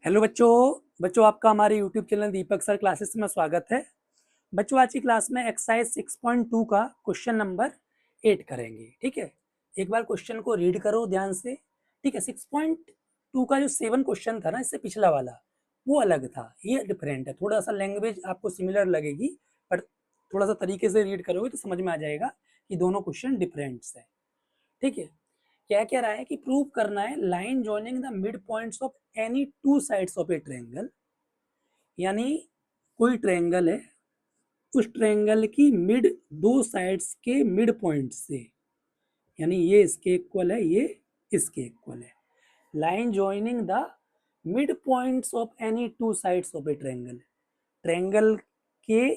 Hello बच्चों आपका हमारे यूट्यूब चैनल दीपक सर क्लासेस में स्वागत है। बच्चों आज की क्लास में एक्सरसाइज 6.2 का क्वेश्चन नंबर 8 करेंगे। ठीक है, एक बार क्वेश्चन को रीड करो ध्यान से। ठीक है, 6.2 का जो 7 क्वेश्चन था ना, इससे पिछला वाला वो अलग था, ये डिफरेंट है। थोड़ा सा लैंग्वेज आपको सिमिलर लगेगी, पर थोड़ा सा तरीके से रीड करोगे तो समझ में आ जाएगा कि दोनों क्वेश्चन डिफरेंट्स है। ठीक है, क्या कह रहा है कि प्रूव करना है line joining the mid points of any two sides of A triangle. यानी कोई ट्रायंगल है, उस ट्रायंगल की मिड दो साइड्स के मिड पॉइंट से, यानी ये इसके इक्वल है, ये इसके इक्वल है। Line joining the mid points of any two sides of A triangle, triangle के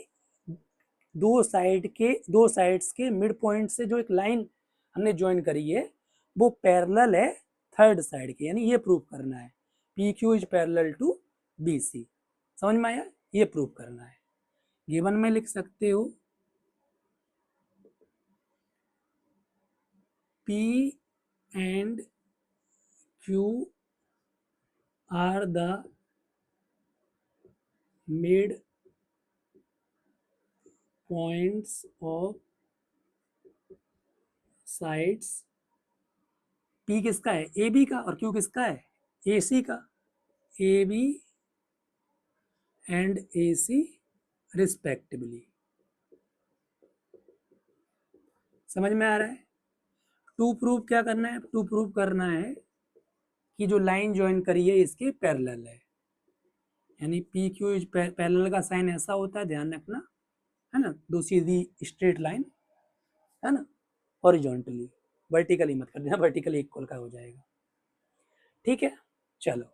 दो साइड्स के मिड पॉइंट से जो एक लाइन हमने ज्वाइन करी है वो पैरेलल है थर्ड साइड के, यानी ये प्रूव करना है P Q is parallel to B C. समझ में आया? ये प्रूव करना है। गिवन में लिख सकते हो P and Q are the mid points of sides। P किसका है? AB का, और Q किसका है? AC का। AB and AC respectively. समझ में आ रहा है? टू प्रूव क्या करना है? टू प्रूव करना है कि जो लाइन ज्वाइन करी है इसके पैरेलल है, यानी पी क्यू इज पैरेलल का साइन ऐसा होता है, ध्यान रखना, है ना, दो सीधी स्ट्रेट लाइन, है ना, हॉरिजॉन्टली, वर्टिकली मत कर देना, वर्टिकली इक्वल का हो जाएगा। ठीक है, चलो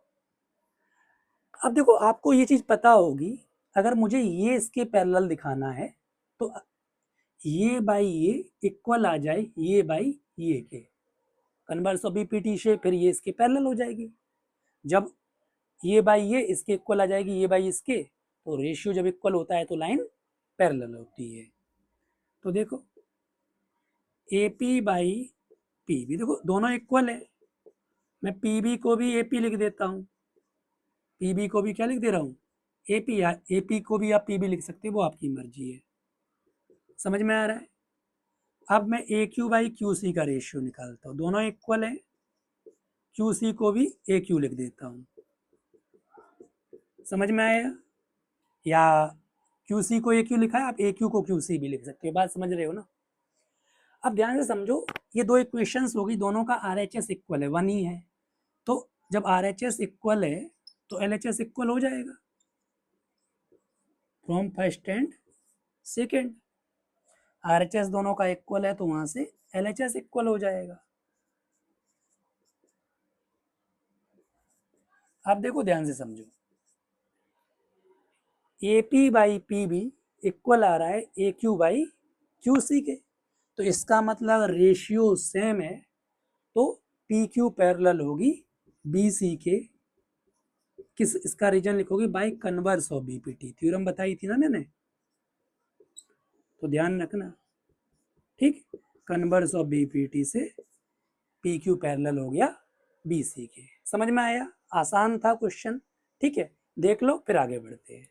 अब देखो, आपको ये चीज पता होगी, अगर मुझे ये इसके पैरेलल दिखाना है तो ये बाई ये इक्वल आ जाए ये बाई ये के, कन्वर्स ऑफ बीपीटी से, फिर ये इसके पैरेलल हो जाएगी। जब ये बाई ये इसके इक्वल आ जाएगी, ये बाई इसके, तो रेशियो जब इक्वल होता है तो लाइन पैरेलल होती है। तो देखो A P by P B, देखो दोनों इक्वल है, मैं पी बी को भी ए पी लिख देता हूँ, पी बी को भी क्या लिख दे रहा हूँ? A P. या ए पी को भी आप पी बी लिख सकते हो, वो आपकी मर्जी है। समझ में आ रहा है? अब मैं ए क्यू बाई क्यू सी का रेशियो निकालता हूँ, दोनों इक्वल है, क्यू सी को भी ए क्यू लिख देता हूँ। समझ में आया? या क्यू सी को ए क्यू लिखा है, आप ए क्यू को क्यू सी भी लिख सकते हो। बात समझ रहे हो ना? अब ध्यान से समझो, ये दो इक्वेशंस होगी, दोनों का आर एच एस इक्वल है, वन ही है। तो जब आर एच एस इक्वल है तो एल एच एस इक्वल हो जाएगा from first and second. R H S दोनों का इक्वल है तो वहां से एल एच एस इक्वल हो जाएगा। अब देखो ध्यान से समझो, A P by P B equal आ रहा है A Q by Q C के, तो इसका मतलब रेशियो सेम है, तो पी क्यू पैरेलल होगी बी सी के, किस, इसका रीजन लिखोगे by converse of BPT, theorem बताई थी ना मैंने, तो ध्यान रखना। ठीक, कन्वर्स ऑफ बीपीटी से पी क्यू पैरेलल हो गया बी सी के। समझ में आया? आसान था क्वेश्चन। ठीक है, देख लो फिर आगे बढ़ते हैं।